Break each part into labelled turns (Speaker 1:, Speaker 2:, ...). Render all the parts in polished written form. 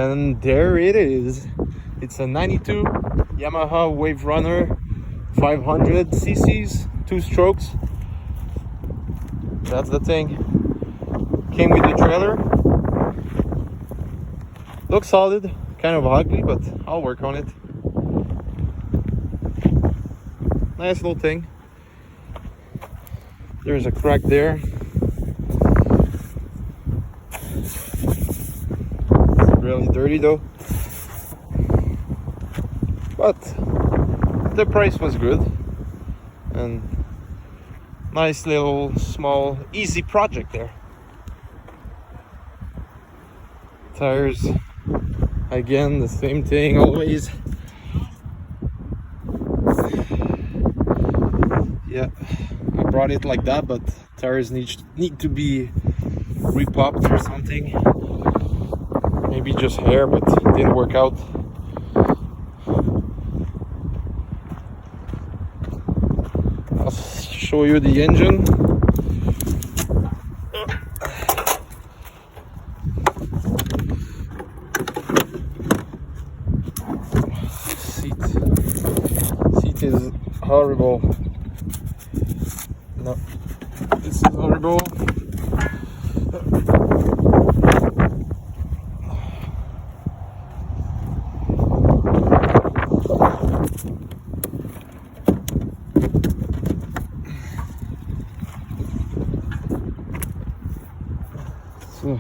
Speaker 1: And there it is. It's a 92 Yamaha Waverunner 500 cc's, 2 strokes. That's the thing. Came with the trailer. Looks solid, kind of ugly, but I'll work on it. Nice little thing. There's a crack there. Really dirty though. But the price was good. And nice little small easy project there. Tires, again the same thing always. Yeah, I brought it like that, but tires need to be repopped or something. Maybe just hair, but it didn't work out. I'll show you the engine. Seat is horrible. No, this is horrible. So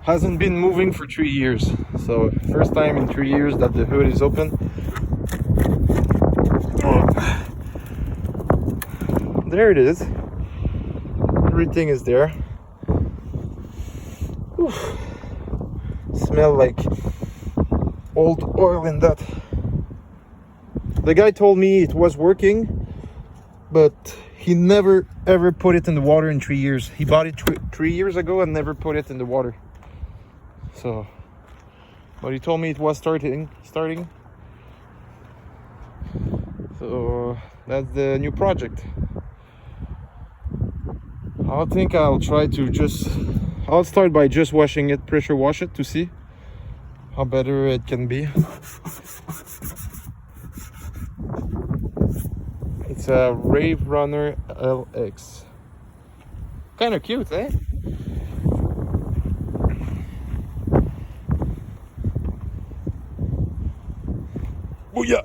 Speaker 1: hasn't been moving for 3 years, so first time in 3 years that the hood is open. There it is. Everything is there. Whew. Smell like old oil in that. The guy told me it was working, but he never ever put it in the water in 3 years. He bought it 3 years ago and never put it in the water. So, but he told me it was starting. So that's the new project. I think I'll try to I'll start by just washing it, pressure wash it to see how better it can be. It's a Waverunner LX. Kind of cute, eh? Oh yeah.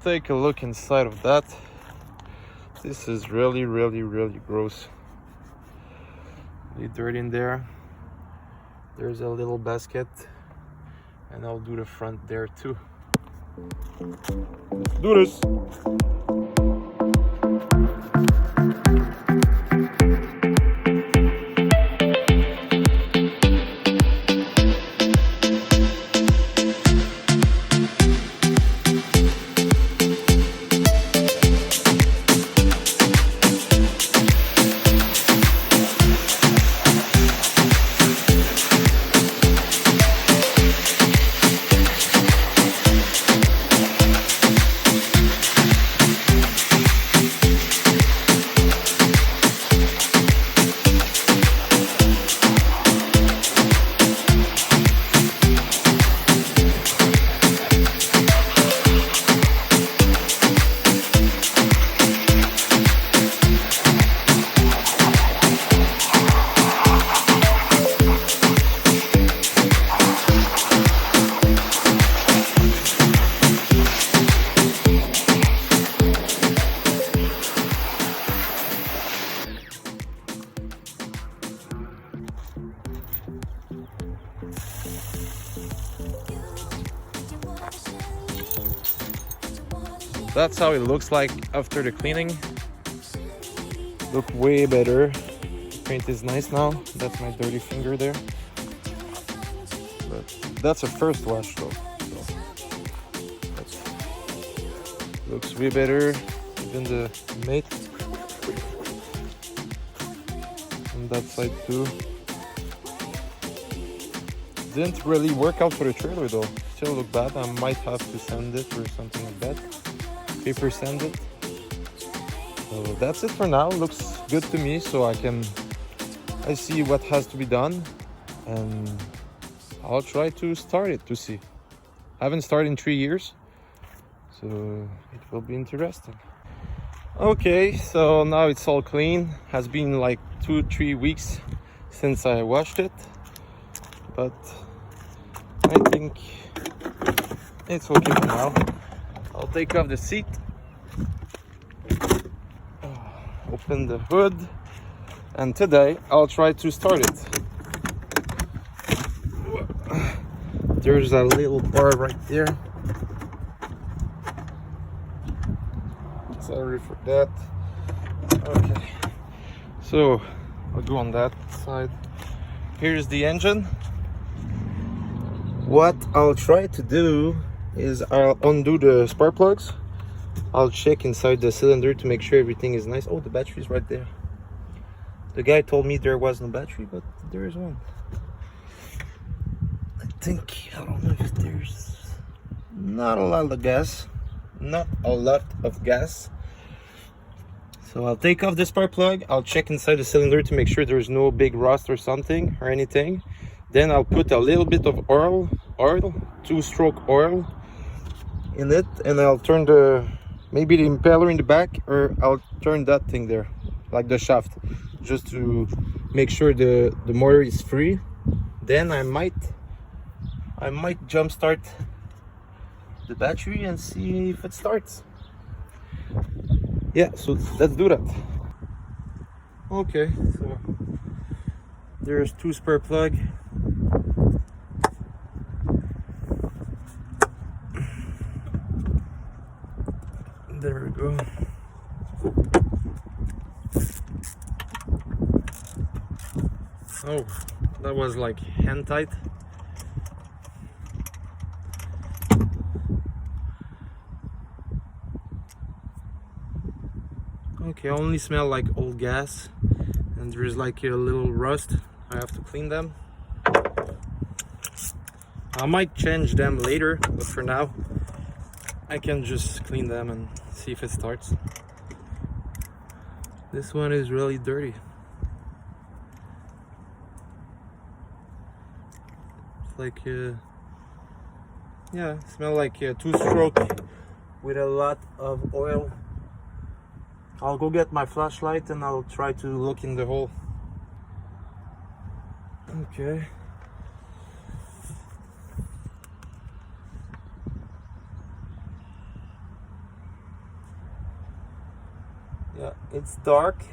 Speaker 1: take a look inside of that. This is really gross. Really dirty in there. There's a little basket, and I'll do the front there too. Let's do this. That's how it looks like after the cleaning. Look way better. The paint is nice now. That's my dirty finger there. But that's a first wash though. So looks way better. Even the mate. On that side too. Didn't really work out for the trailer though. Still look bad. I might have to sand it or something like that. Paper sand it. So that's it for now. Looks good to me, so I see what has to be done, and I'll try to start it to see. I haven't started in 3 years, so it will be interesting. Okay, so now it's all clean. Has been like 2-3 weeks since I washed it, but I think it's okay for now. I'll take off the seat, open the hood, and today I'll try to start it. There's a little bar right there. Sorry for that. Okay, so I'll go on that side. Here's the engine. What I'll try to do is I'll undo the spark plugs. I'll check inside the cylinder to make sure everything is nice. Oh, the battery's right there. The guy told me there was no battery, but there is one. I don't know if there's not a lot of gas. Not a lot of gas. So I'll take off the spark plug. I'll check inside the cylinder to make sure there's no big rust or something or anything. Then I'll put a little bit of oil, 2-stroke oil in it, and I'll turn maybe the impeller in the back, or I'll turn that thing there, like the shaft, just to make sure the motor is free. Then I might jump start the battery and see if it starts. Yeah, so let's do that. Okay, so there's 2 spark plug. There we go. Oh, that was like hand tight. Okay, I only smell like old gas, and there's like a little rust. I have to clean them. I might change them later, but for now I can just clean them and see if it starts. This one is really dirty. It's like yeah, smell like a 2-stroke with a lot of oil. I'll go get my flashlight and I'll try to look in the hole. Okay. Yeah, it's dark,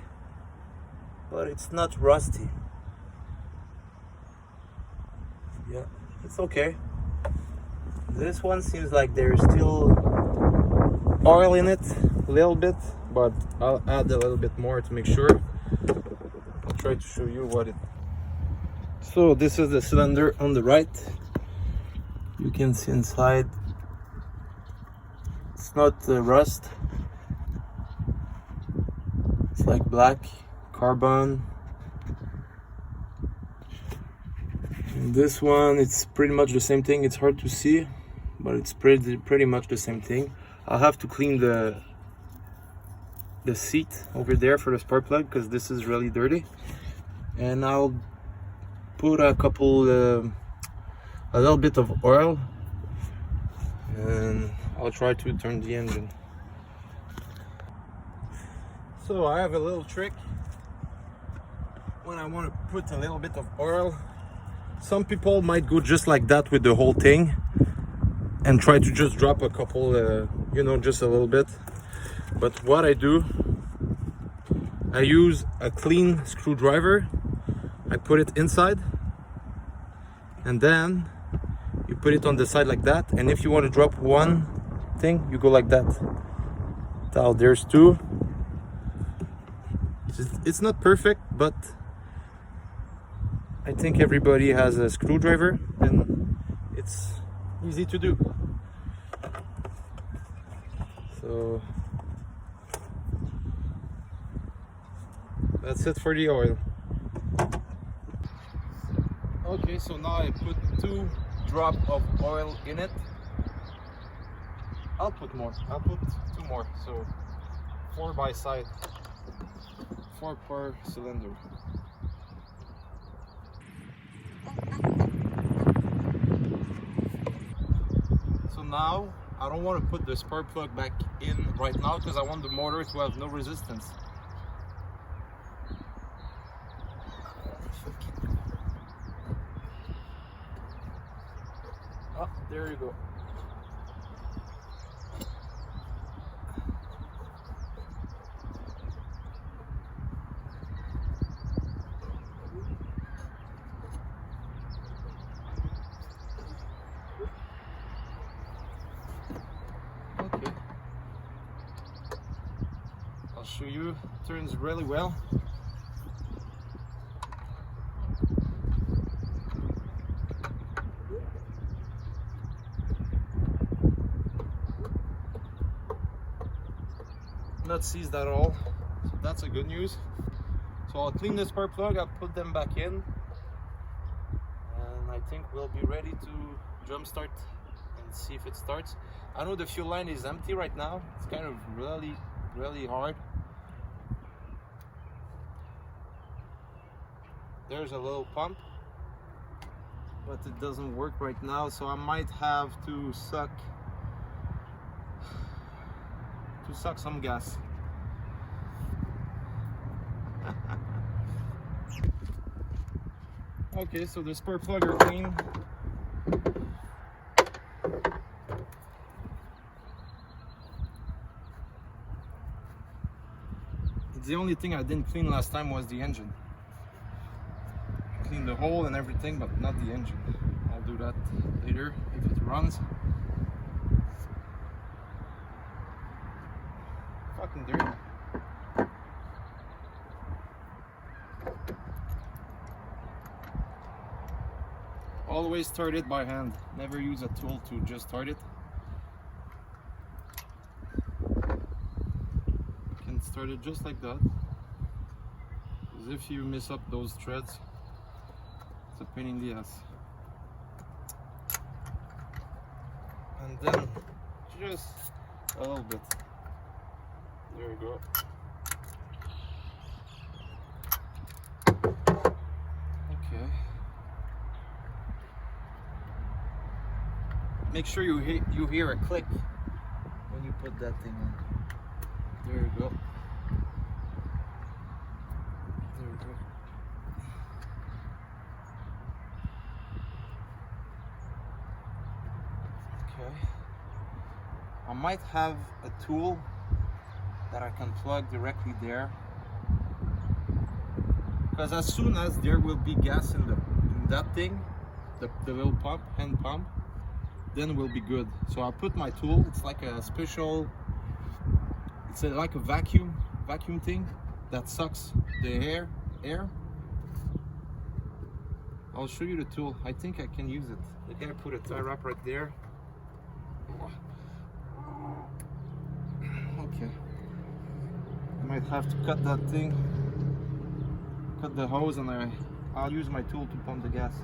Speaker 1: but it's not rusty. Yeah, it's okay. This one seems like there's still oil in it a little bit, but I'll add a little bit more to make sure. I'll try to show you what it. So this is the cylinder on the right. You can see inside it's not rust, it's like black carbon. And this one, it's pretty much the same thing. It's hard to see, but it's pretty much the same thing. I'll have to clean the seat over there for the spark plug because this is really dirty, and I'll put a little bit of oil, and I'll try to turn the engine. So I have a little trick when I want to put a little bit of oil. Some people might go just like that with the whole thing and try to just drop a couple, just a little bit. But what I do, I use a clean screwdriver. I put it inside, and then you put it on the side like that. And if you want to drop one thing, you go like that. Now there's two. It's not perfect, but I think everybody has a screwdriver and it's easy to do. So that's it for the oil. Okay, so now I put 2 drops of oil in it. I'll put more. I'll put 2 more. So 4 by side, 4 per cylinder. So now I don't want to put the spark plug back in right now because I want the motor to have no resistance. Oh, there you go. Okay. I'll show you. It turns really well. Not seized at all, so that's a good news. So I'll clean the spark plug, I'll put them back in, and I think we'll be ready to jump start and see if it starts. I know the fuel line is empty right now. It's kind of really hard. There's a little pump, but it doesn't work right now, so I might have to suck some gas. Okay, so the spark plug are clean. The only thing I didn't clean last time was the engine. Clean the hole and everything, but not the engine. I'll do that later if it runs. Fucking dirty. Always start it by hand. Never use a tool to just start it. You can start it just like that. Because if you mess up those threads, it's a pain in the ass. And then just a little bit. There you go. Okay. Make sure you hear a click when you put that thing on. There you go. There you go. Okay. I might have a tool that I can plug directly there. Because as soon as there will be gas in that thing, the little pump, hand pump, then we'll be good. So I put my tool. It's like a special. It's like a vacuum thing that sucks the air. I'll show you the tool. I think I can use it. I can put a tie wrap right there. Okay. I might have to cut that thing, cut the hose, and I'll use my tool to pump the gas.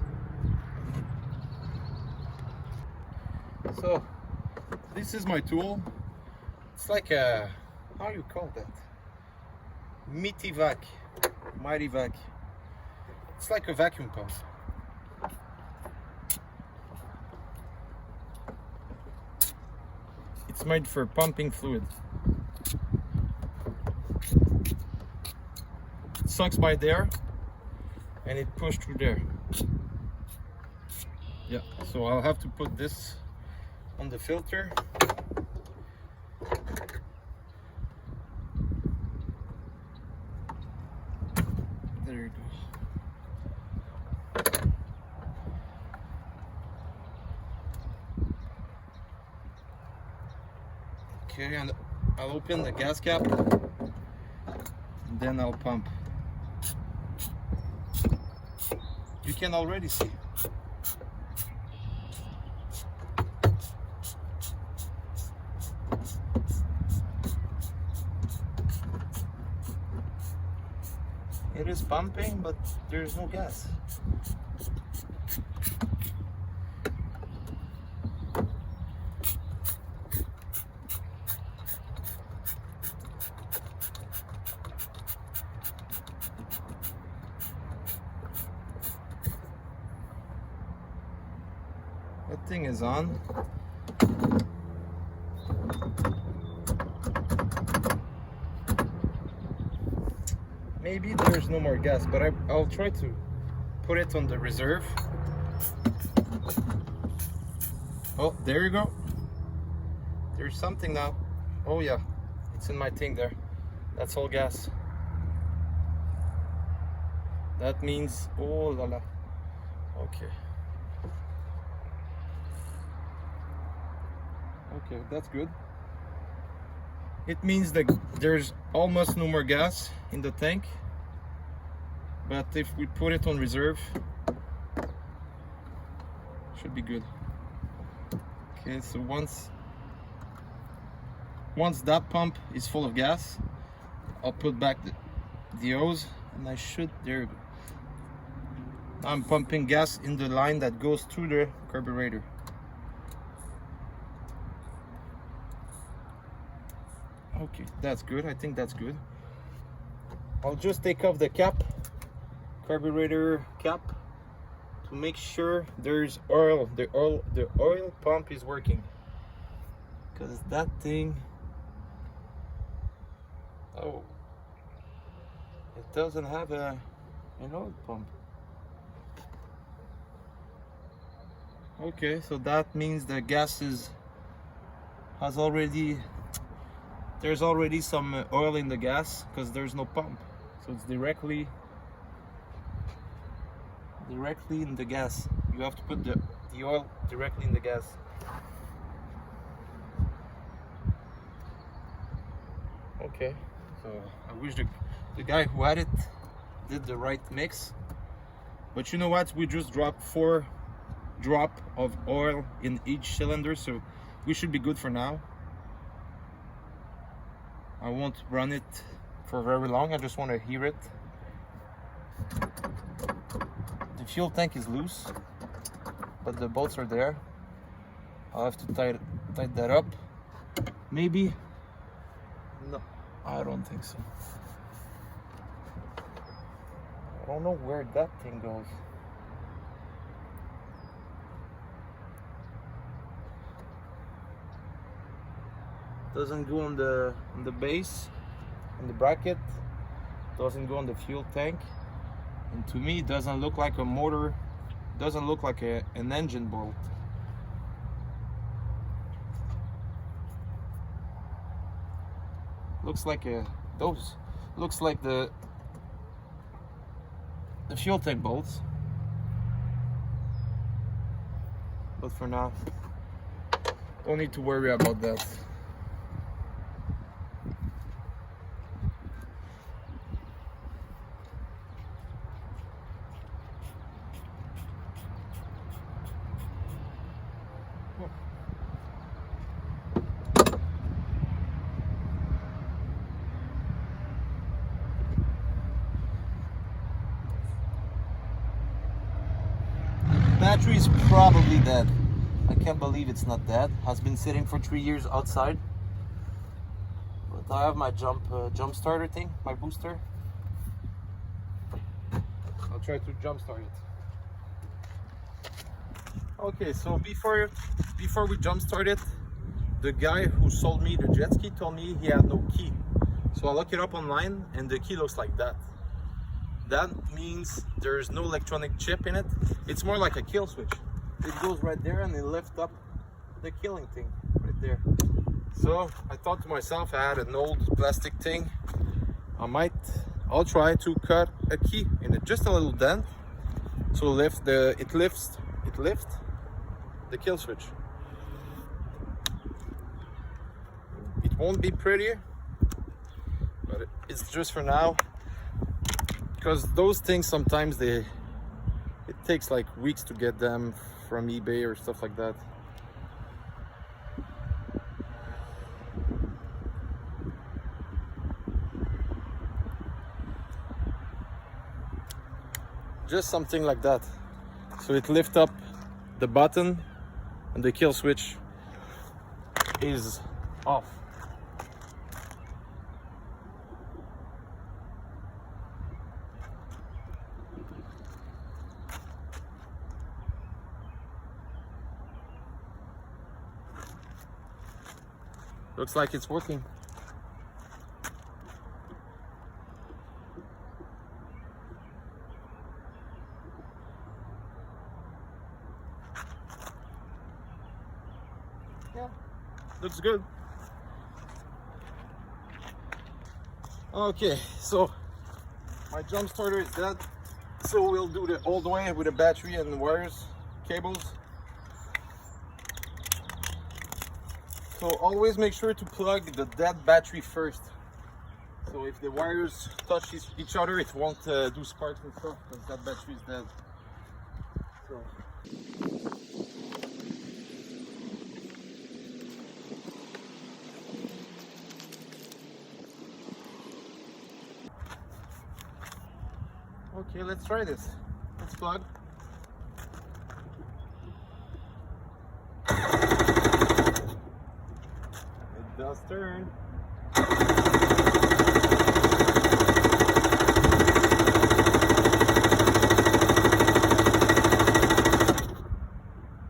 Speaker 1: So this is my tool. It's like a, how you call that? Mighty vac. It's like a vacuum pump. It's made for pumping fluid. It sucks by there and it pushes through there. Yeah, so I'll have to put this on the filter. There you go. Okay, and I'll open the gas cap, and then I'll pump. You can already see. It is pumping, but there's no gas. That thing is on. Maybe there's no more gas, but I'll try to put it on the reserve. Oh, there you go. There's something now. Oh yeah, it's in my thing there. That's all gas. That means, oh la la. Okay. Okay, that's good. It means that there's almost no more gas in the tank, but if we put it on reserve, should be good. Okay, so once that pump is full of gas, I'll put back the hose, and I should, there you go. Now I'm pumping gas in the line that goes through the carburetor. Okay, that's good. I think that's good. I'll just take off the cap, carburetor cap, to make sure there's oil. The oil pump is working. Because that thing, oh, it doesn't have an oil pump. Okay, so that means the gas has already. There's already some oil in the gas because there's no pump, so it's directly in the gas. You have to put the oil directly in the gas. Okay, so I wish the guy who had it did the right mix, but you know what? We just dropped 4 drops of oil in each cylinder, so we should be good for now. I won't run it for very long. I just want to hear it. The fuel tank is loose, but the bolts are there. I'll have to tighten that up. Maybe. No, I don't think so. I don't know where that thing goes. Doesn't go on the base, on the bracket. Doesn't go on the fuel tank. And to me, it doesn't look like a motor. Doesn't look like an engine bolt. Looks like those looks like the fuel tank bolts. But for now, don't need to worry about that. Battery is probably dead. I can't believe it's not dead. Has been sitting for 3 years outside. But I have my jump starter thing, my booster. I'll try to jump start it. Okay, so before we jump start it, the guy who sold me the jet ski told me he had no key. So I looked it up online and the key looks like that. That means there's no electronic chip in it. It's more like a kill switch. It goes right there and it lifts up the killing thing right there. So I thought to myself, I had an old plastic thing. I'll try to cut a key in it, just a little dent, so it lifts the kill switch. It won't be pretty, but it's just for now. Because those things sometimes it takes like weeks to get them from eBay or stuff like that. Just something like that. So it lifts up the button and the kill switch is off. Looks like it's working. Yeah, looks good. Okay, so my jump starter is dead. So we'll do the old way with a battery and wires, cables. So always make sure to plug the dead battery first. So if the wires touch each other, it won't do sparks and stuff, because that battery is dead. So. Okay, let's try this. Let's plug. It does turn.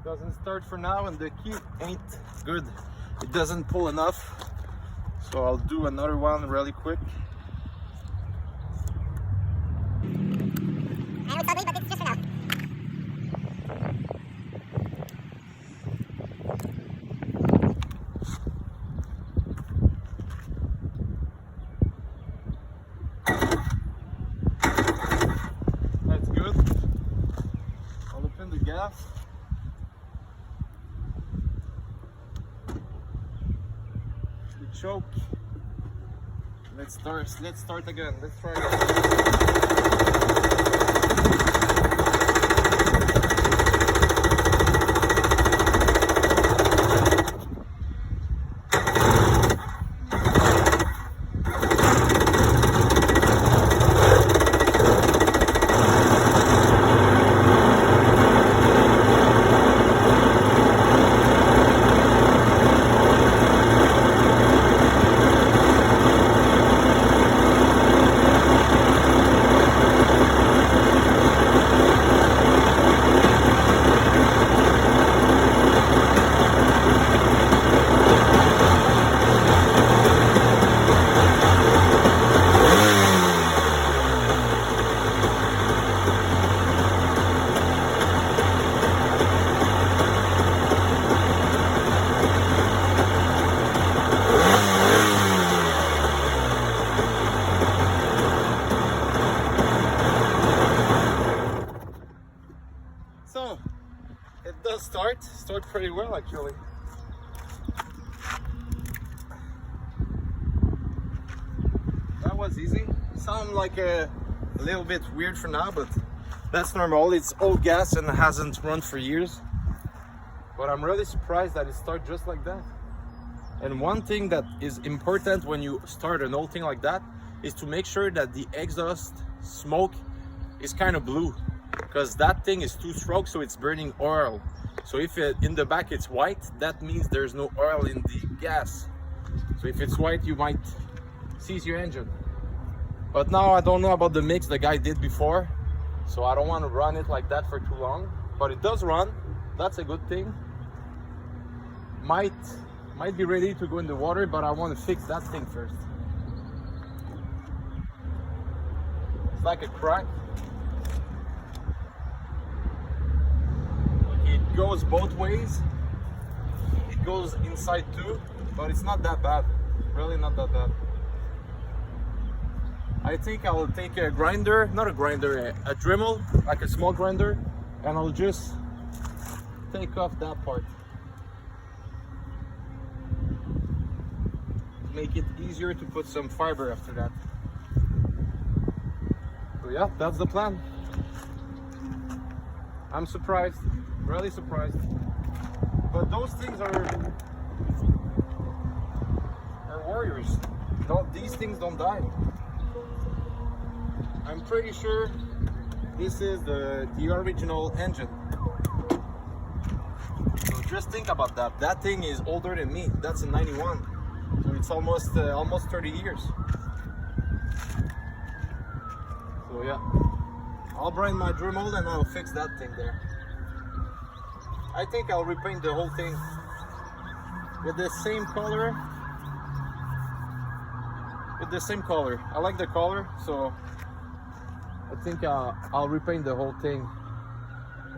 Speaker 1: Doesn't start for now, and the key ain't good. It doesn't pull enough. So I'll do another one really quick.
Speaker 2: I know it's ugly, but it's just for now.
Speaker 1: That's good. I'll open the gas. The choke. Let's start again. Let's try again. well actually. That was easy. Sound like a little bit weird for now, but that's normal. It's old gas and hasn't run for years. But I'm really surprised that it started just like that. And one thing that is important when you start an old thing like that is to make sure that the exhaust smoke is kind of blue, because that thing is 2-stroke, so it's burning oil. So if in the back it's white, that means there's no oil in the gas. So if it's white, you might seize your engine. But now I don't know about the mix the guy did before, so I don't want to run it like that for too long. But it does run, that's a good thing. Might be ready to go in the water, but I want to fix that thing first. It's like a crack. It goes both ways. It goes inside too, but it's not that bad. Really not that bad. I think I'll take a grinder, not a grinder, a Dremel, like a small grinder, and I'll just take off that part. Make it easier to put some fiber after that. So yeah, that's the plan. I'm surprised, really surprised. But those things are warriors. These things don't die. I'm pretty sure this is the original engine. So just think about that. That thing is older than me. That's a 91. So it's almost 30 years. So yeah, I'll bring my Dremel and I'll fix that thing there. I think I'll repaint the whole thing with the same color. I like the color, so I think I'll repaint the whole thing,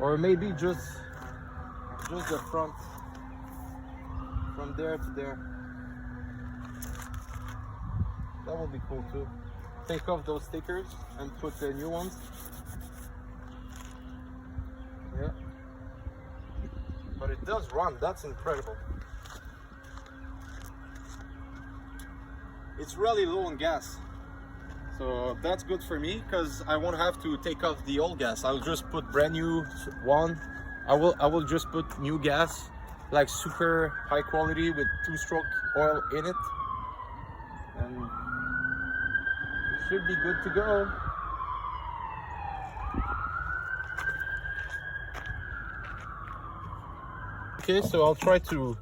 Speaker 1: or maybe just the front, from there to there. That would be cool too. Take off those stickers and put the new ones. Yeah. But it does run, that's incredible. It's really low on gas. So that's good for me, because I won't have to take off the old gas. I'll just put brand new one. I will just put new gas, like super high quality with 2-stroke oil in it. And it should be good to go. Okay, so I'll try to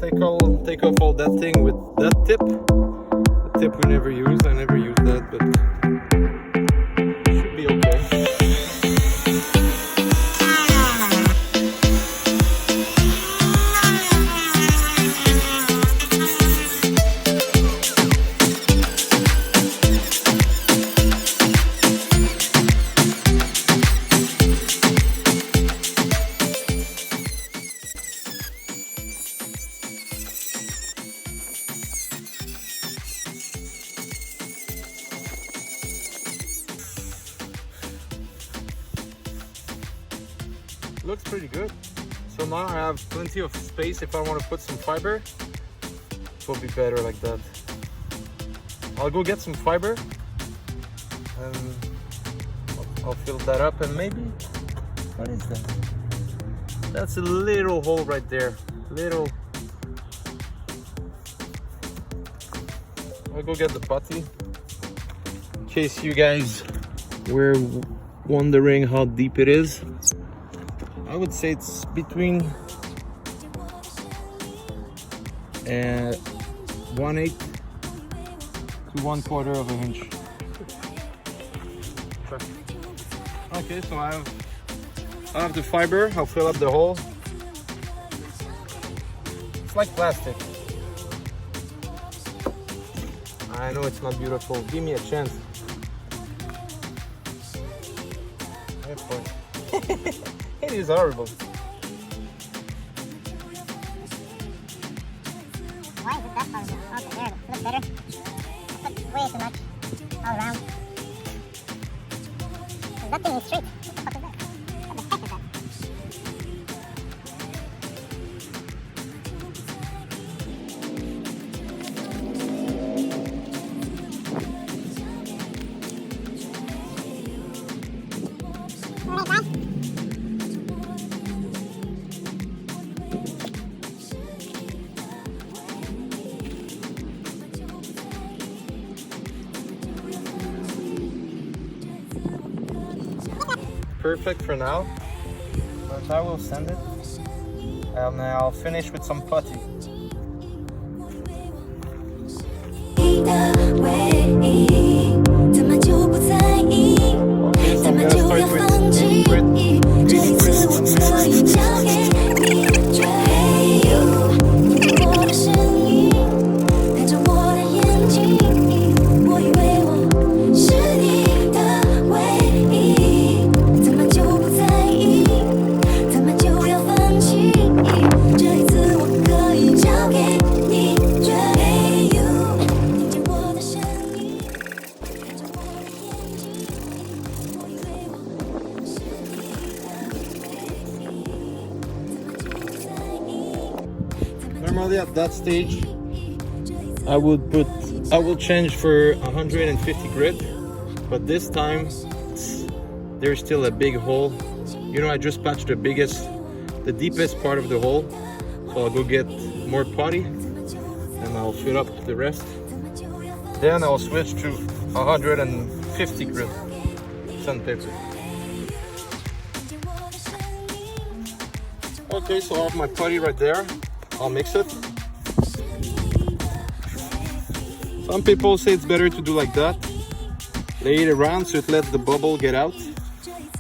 Speaker 1: take off all that thing with that tip. The tip we never use. I never use that, but it should be okay. Looks pretty good. So now I have plenty of space if I want to put some fiber. It will be better like that. I'll go get some fiber and I'll fill that up, and maybe, what is that? That's a little hole right there. I'll go get the putty. In case you guys were wondering how deep it is, I would say it's between 1/8 to 1/4 of an inch. Okay, so I have the fiber. I'll fill up the hole. It's like plastic. I know it's not beautiful. Give me a chance. It is horrible.
Speaker 2: Why is it that horrible? Okay, there it is. Looks better. I put way too much all around. That thing is straight. What the fuck is that? What the heck is that?
Speaker 1: perfect for now, but I will sand it and I'll finish with some putty. Okay, so I'm gonna start with 80 grit. Normally at that stage I will change for 150 grit, but this time there's still a big hole. You know, I just patched the deepest part of the hole, so I'll go get more putty and I'll fill up the rest. Then I'll switch to 150 grit sandpaper. Okay, so I have my putty right there. I'll mix it. Some people say it's better to do like that. Lay it around so it lets the bubble get out.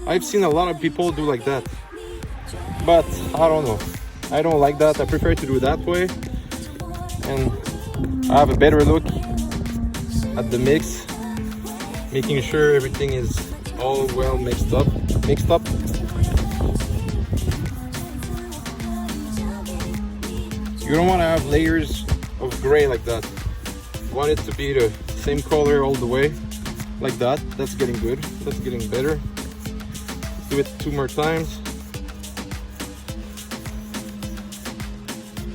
Speaker 1: I've seen a lot of people do like that, but I don't know. I don't like that. I prefer to do it that way, and I have a better look at the mix, making sure everything is all well mixed up. You don't want to have layers of gray like that. You want it to be the same color all the way, like that. That's getting good. That's getting better. Let's do it 2 more times.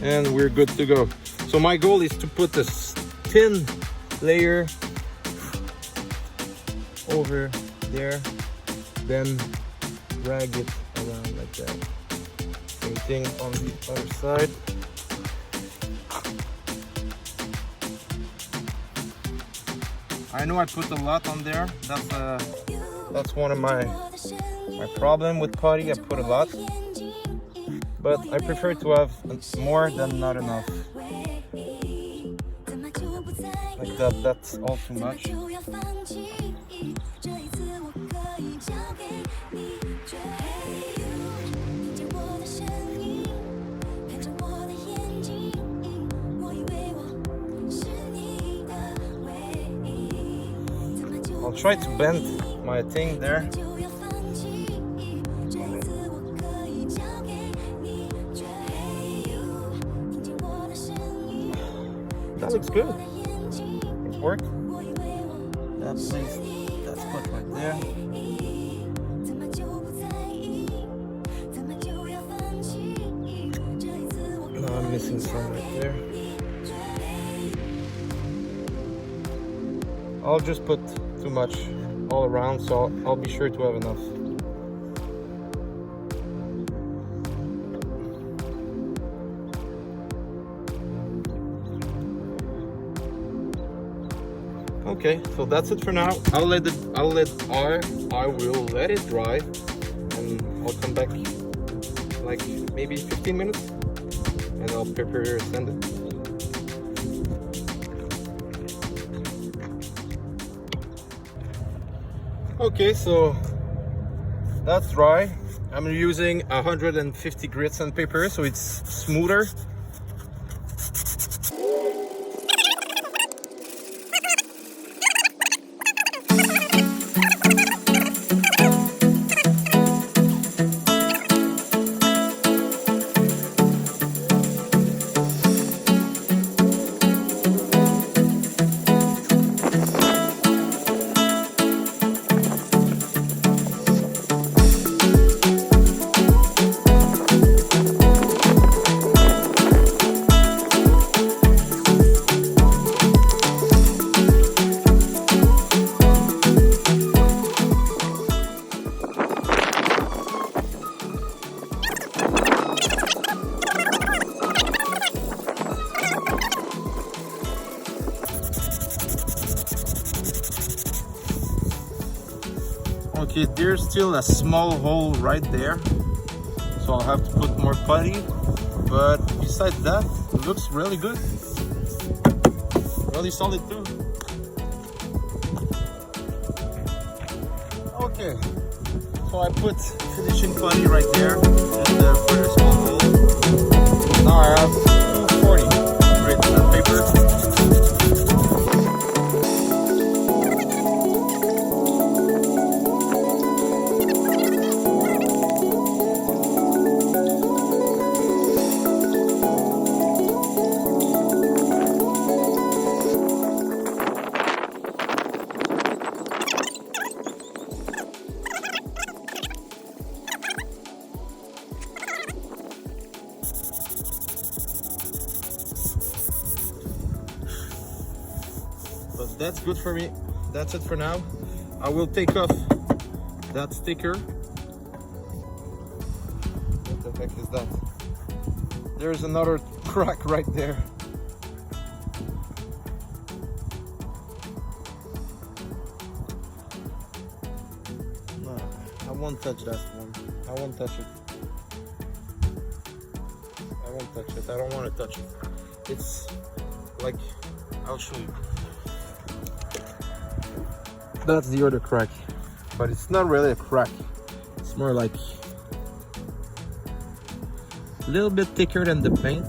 Speaker 1: And we're good to go. So my goal is to put this thin layer over there, then drag it around like that. Same thing on the other side. I know I put a lot on there. That's one of my problem with putty. I put a lot, but I prefer to have more than not enough. Like that, that's all too much. I'll try to bend my thing there. That looks good. It worked. That place, that's put right there. No, I'm missing some right there. I'll just put too much all around, so I'll be sure to have enough. Okay, so that's it for now. I will let it dry, and I'll come back like maybe 15 minutes, and I'll prepare sand it. Okay, so that's dry. I'm using 150 grit sandpaper, so it's smoother. Okay, there's still a small hole right there, so I'll have to put more putty. But besides that, it looks really good. Really solid too. Okay, so I put finishing putty right there and for the small hole. Now I have 240 grit sandpaper. But that's good for me. That's it for now. I will take off that sticker. What the heck is that? There's another crack right there. No, I won't touch that one. I won't touch it. I won't touch it. I don't want to touch it. It's like, I'll show you. That's the other crack, but it's not really a crack. It's more like a little bit thicker than the paint.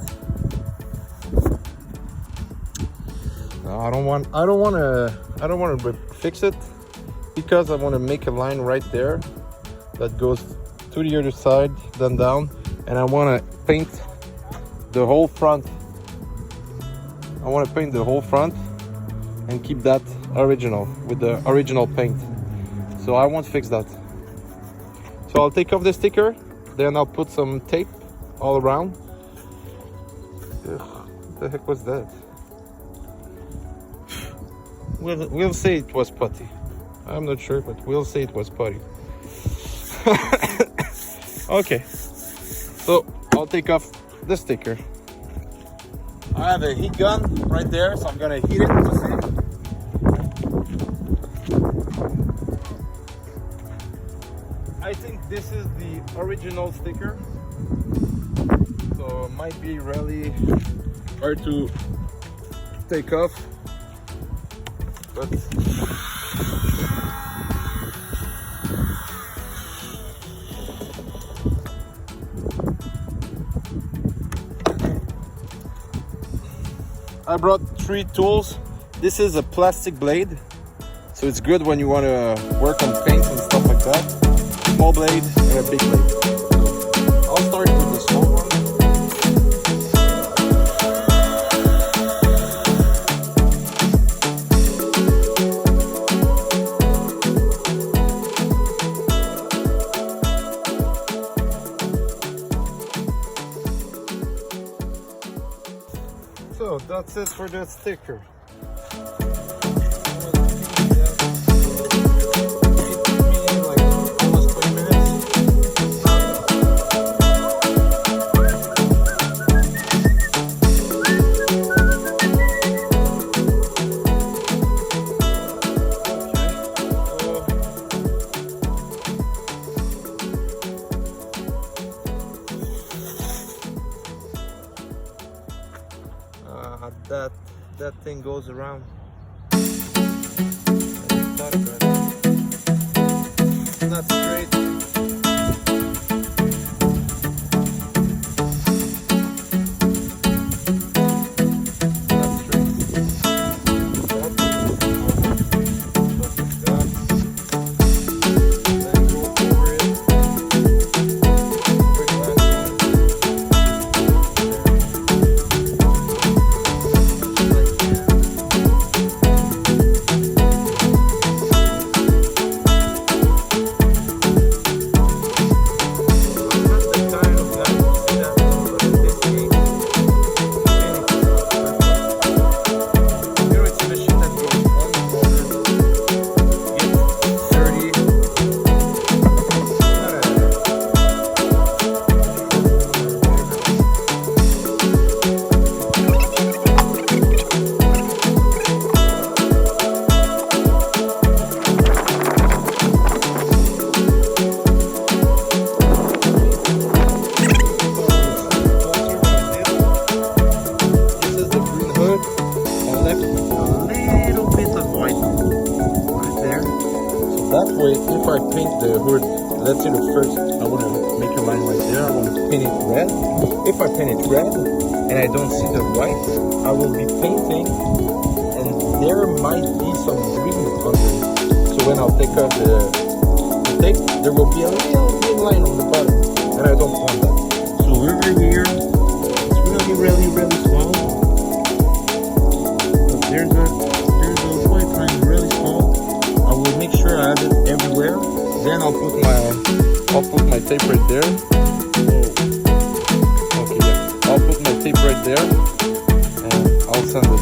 Speaker 1: No, I don't want to fix it because I want to make a line right there that goes to the other side, then down, and I want to paint the whole front. I want to paint the whole front and keep that original with the original paint. So I won't fix that. So I'll take off the sticker, then I'll put some tape all around. Ugh, what the heck was that? We'll say it was putty. I'm not sure, but we'll say it was putty. Okay, so I'll take off the sticker. I have a heat gun right there, so I'm gonna heat it to see. I think this is the original sticker, so it might be really hard to take off, but I brought 3 tools. This is a plastic blade, so it's good when you want to work on paints and stuff like that. Small blade and a big blade. So I'll start with the small one. So that's it for that sticker. That thing goes around. It's not straight. before I paint the hood, let's say the first, I want to make a line right there. I want to paint it red. If I paint it red and I don't see the white, I will be painting and there might be some green under. So when I'll take off the tape, there will be a little green line on the bottom and I don't want that. So over here, it's really small. But there's a white line really small. I will make sure I have it everywhere. Then I'll put my tape right there. Okay, yeah. I'll put my tape right there and I'll send it.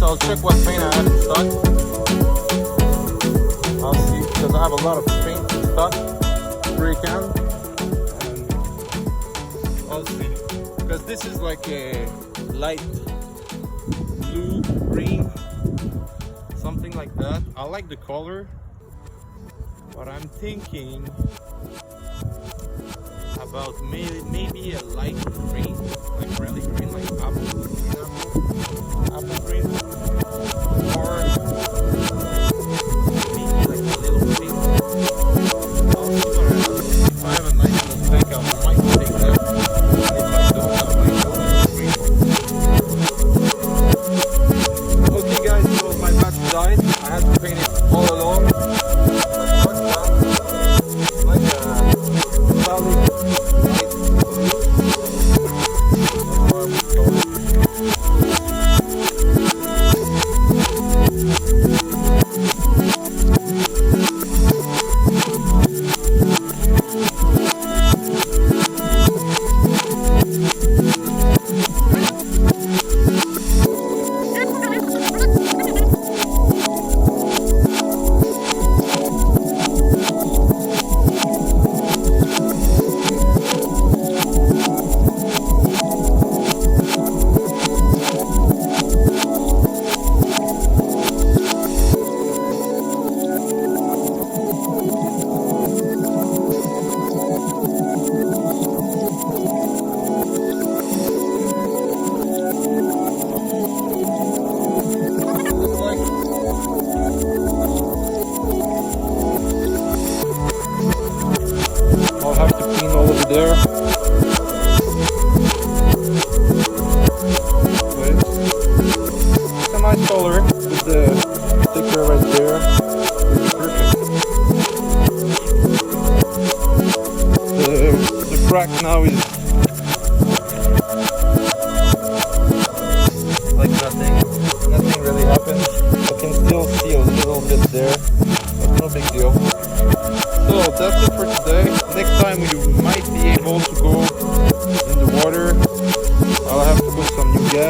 Speaker 1: I'll check what paint I have in stock. I'll see, because I have a lot of paint in stock, spray can, and I'll see. Because this is like a light blue, green, something like that. I like the color, but I'm thinking about maybe a light green, like really green, like apple green, or maybe like a little pink. I'll see what I have. If I have a nice little tank, I might take that. And if I don't, I might go with the green one. Okay guys, so my batch died. I had to paint it all along. Like a solid light blue.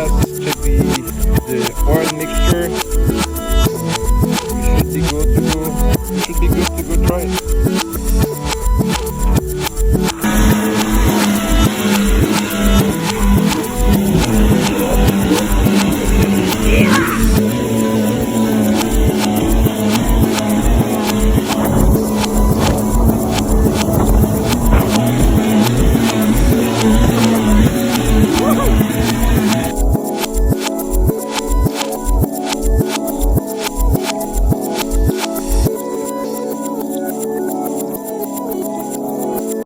Speaker 1: gas, check the oil mixture. We should be good to go. We should be good to go try it.